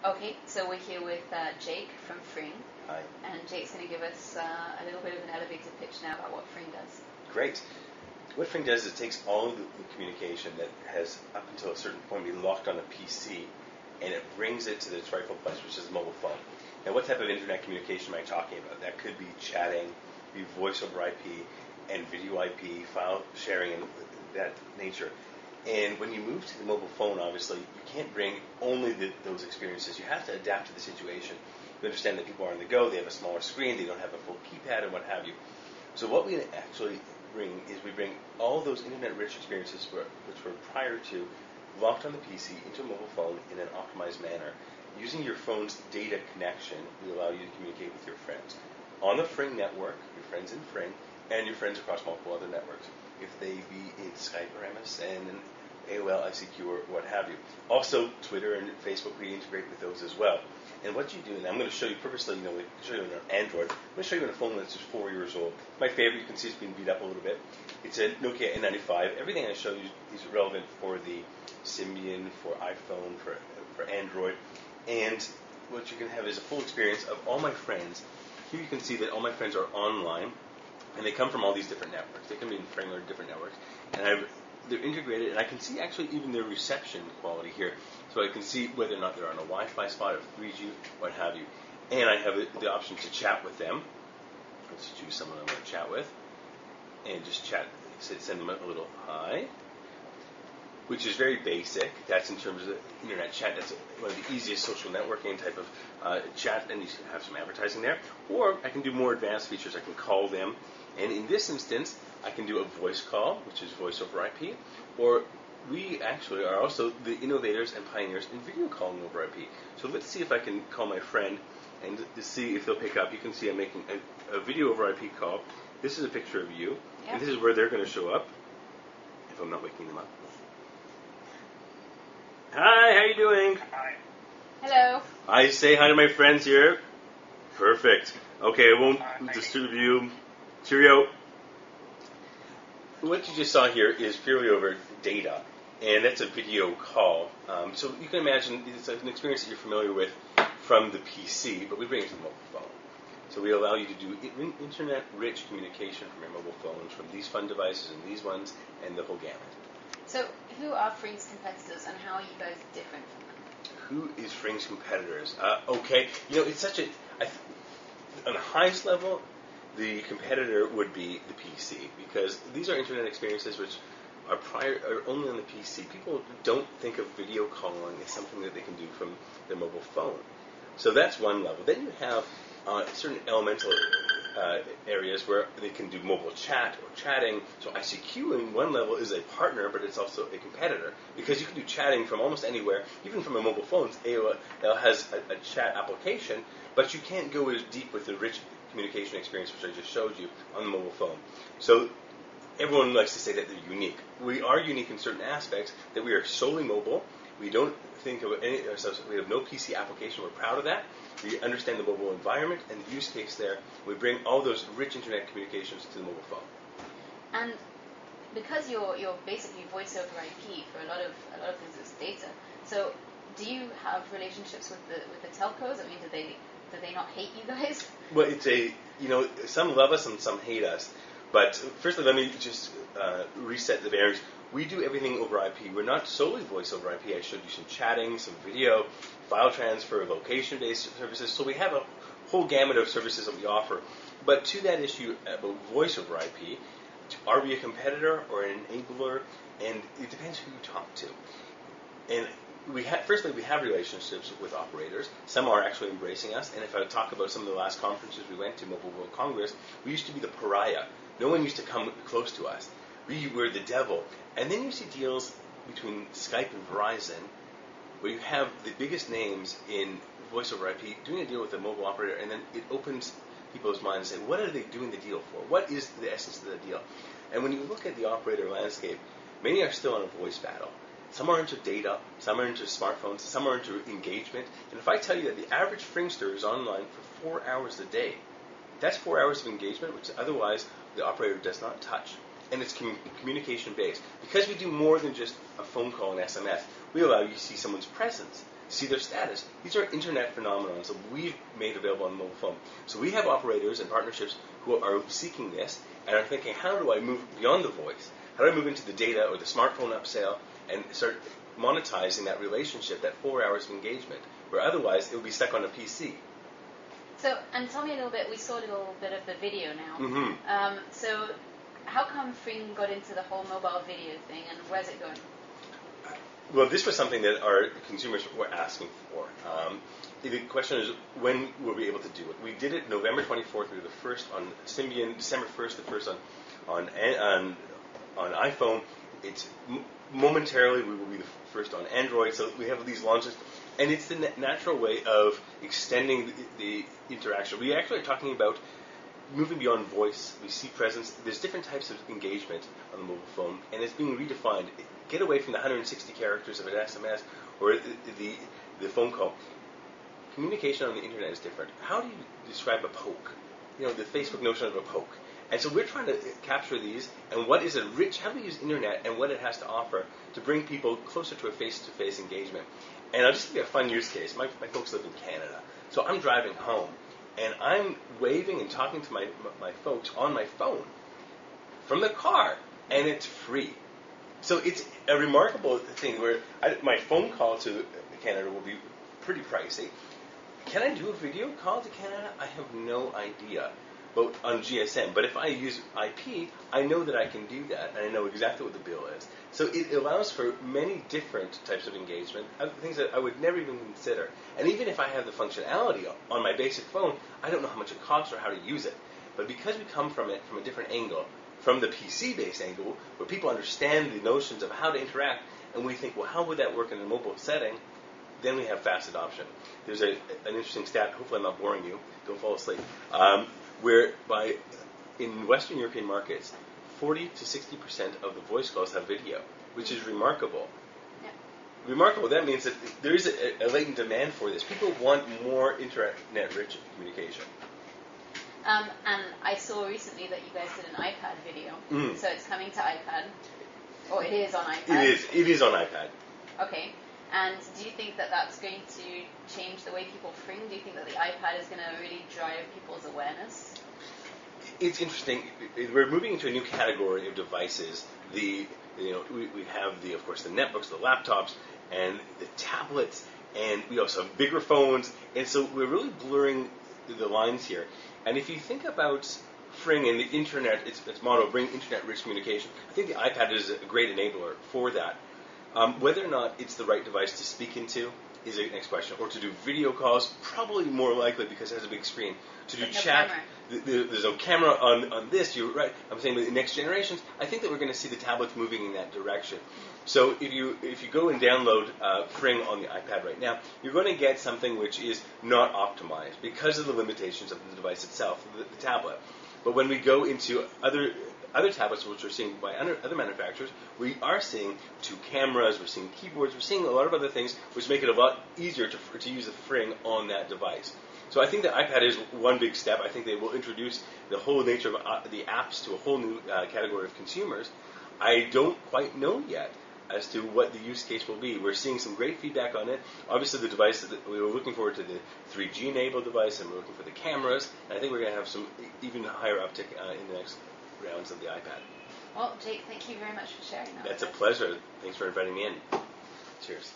Okay, so we're here with Jake from Fring. Hi. And Jake's going to give us a little bit of an elevator pitch now about what Fring does. Great. What Fring does is it takes all the communication that has, up until a certain point, been locked on a PC, and it brings it to the rightful place, which is a mobile phone. Now, what type of internet communication am I talking about? That could be chatting, be voice over IP, and video IP, file sharing, and that nature. And when you move to the mobile phone, obviously, you can't bring only those experiences. You have to adapt to the situation. You understand that people are on the go, they have a smaller screen, they don't have a full keypad, and what have you. So what we actually bring is we bring all those internet-rich experiences which were prior to locked on the PC into a mobile phone in an optimized manner. Using your phone's data connection, we allow you to communicate with your friends on the Fring network, your friends in Fring, and your friends across multiple other networks, if they be in Skype or MSN and AOL, ICQ, or what have you. Also, Twitter and Facebook, we integrate with those as well. And what you do, and I'm going to show you purposely, we show you on an Android. I'm going to show you on a phone that's just 4 years old. My favorite, you can see it's been beat up a little bit. It's a Nokia N95. Everything I show you is relevant for the Symbian, for iPhone, for Android. And what you can have is a full experience of all my friends. Here you can see that all my friends are online, and they come from all these different networks. They can be in Fring or different networks. And they're integrated, and I can see actually even their reception quality here. So I can see whether or not they're on a Wi-Fi spot or 3G, what have you. And I have the option to chat with them. Let's choose someone I want to chat with. And just chat, send them a little hi, which is very basic. That's in terms of internet chat. That's one of the easiest social networking type of chat, and you have some advertising there. Or I can do more advanced features. I can call them. And in this instance, I can do a voice call, which is voice over IP, or we actually are also the innovators and pioneers in video calling over IP. So let's see if I can call my friend and to see if they'll pick up. You can see I'm making a video over IP call. This is a picture of you, and this is where they're going to show up, if I'm not waking them up. Hi, how you doing? Hi. Hello. I say hi to my friends here. Perfect. Okay, I won't disturb you. Cheerio. What you just saw here is purely over data, and that's a video call. So you can imagine it's an experience that you're familiar with from the PC, but we bring it to the mobile phone. So we allow you to do internet-rich communication from your mobile phones, from these fun devices and these ones, and the whole gamut. So who are Fring's competitors, and how are you guys different from them? Who is Fring's competitors? Okay, it's such a... on the highest level, the competitor would be the PC, because these are internet experiences which are only on the PC. People don't think of video calling as something that they can do from their mobile phone. So that's one level. Then you have certain elemental areas where they can do mobile chat or chatting. So ICQ in one level is a partner, but it's also a competitor, because you can do chatting from almost anywhere, even from a mobile phone. AOL has a chat application, but you can't go as deep with the rich communication experience which I just showed you on the mobile phone. So everyone likes to say that they're unique. We are unique in certain aspects, that we are solely mobile. We don't think of ourselves, we have no PC application. We're proud of that. We understand the mobile environment and the use case there. We bring all those rich internet communications to the mobile phone. And because you're basically voice over IP for a lot of things, it's data. So do you have relationships with the telcos? I mean, do they not hate you guys? Well, it's some love us and some hate us. But firstly, let me just reset the barriers. We do everything over IP. We're not solely voice over IP. I showed you some chatting, some video, file transfer, location-based services. So we have a whole gamut of services that we offer. But to that issue about voice over IP, are we a competitor or an enabler? And it depends who you talk to. And firstly, we have relationships with operators. Some are actually embracing us. And if I talk about some of the last conferences we went to, Mobile World Congress, we used to be the pariah. No one used to come close to us. We were the devil. And then you see deals between Skype and Verizon, where you have the biggest names in voice over IP doing a deal with a mobile operator, and then it opens people's minds and say, what are they doing the deal for? What is the essence of the deal? And when you look at the operator landscape, many are still in a voice battle. Some are into data, some are into smartphones, some are into engagement. And if I tell you that the average Fringster is online for 4 hours a day, that's 4 hours of engagement, which otherwise the operator does not touch. And it's communication based. Because we do more than just a phone call and SMS, we allow you to see someone's presence. see their status. These are internet phenomena that we've made available on the mobile phone. So we have operators and partnerships who are seeking this and are thinking, how do I move beyond the voice? How do I move into the data or the smartphone upsell and start monetizing that relationship, that 4 hours of engagement, where otherwise it would be stuck on a PC. So, and tell me a little bit, we saw a little bit of the video now. Mm-hmm. So how come Fring got into the whole mobile video thing, and where's it going? Well, this was something that our consumers were asking for. The question is, when were we able to do it? We did it November 24th. We were the first on Symbian, December 1st, the first on iPhone. It's momentarily we will be the first on Android. So we have these launches, and it's the natural way of extending the interaction. We actually are talking about moving beyond voice. We see presence. There's different types of engagement on the mobile phone, and it's being redefined. Get away from the 160 characters of an SMS or the phone call. Communication on the internet is different. How do you describe a poke? You know, the Facebook notion of a poke. And so we're trying to capture these and what is a rich, how do we use internet and what it has to offer to bring people closer to a face-to-face engagement. And I'll just give you a fun use case. My folks live in Canada. So I'm driving home and I'm waving and talking to my folks on my phone from the car, and it's free. So it's a remarkable thing where my phone call to Canada will be pretty pricey. Can I do a video call to Canada? I have no idea. But on GSM. But if I use IP, I know that I can do that, and I know exactly what the bill is. So it allows for many different types of engagement, things that I would never even consider. And even if I have the functionality on my basic phone, I don't know how much it costs or how to use it. But because we come from it from a different angle, from the PC-based angle, where people understand the notions of how to interact, and we think, well, how would that work in a mobile setting? Then we have fast adoption. There's an interesting stat, hopefully I'm not boring you, don't fall asleep, whereby in Western European markets, 40 to 60% of the voice calls have video, which is remarkable. Yeah. Remarkable, that means that there is a latent demand for this. People want more internet-rich communication. And I saw recently that you guys did an iPad video, so it's coming to iPad, or it is on iPad. It is on iPad. Okay, and do you think that that's going to change the way people fring? Do you think that the iPad is going to really drive people's awareness? It's interesting. We're moving into a new category of devices. We have of course the netbooks, the laptops, and the tablets, and we also have bigger phones, and so we're really blurring the lines here. And if you think about Fring and the internet, its motto, bring internet-rich communication, I think the iPad is a great enabler for that. Whether or not it's the right device to speak into is the next question. Or to do video calls, probably more likely because it has a big screen. To do chat, there's no camera on this. You're right. I'm saying with the next generations, I think that we're going to see the tablets moving in that direction. So if you go and download Fring on the iPad right now, you're going to get something which is not optimized because of the limitations of the device itself, the tablet. But when we go into other tablets, which we're seeing by other manufacturers, we are seeing 2 cameras, we're seeing keyboards, we're seeing a lot of other things which make it a lot easier to use the Fring on that device. So I think the iPad is one big step. I think they will introduce the whole nature of the apps to a whole new category of consumers. I don't quite know yet as to what the use case will be. We're seeing some great feedback on it. Obviously, the device that we were looking forward to the 3G enabled device, and we're looking for the cameras. And I think we're going to have some even higher uptick in the next rounds of the iPad. Well, Jake, thank you very much for sharing that. That's a pleasure. Thanks for inviting me in. Cheers.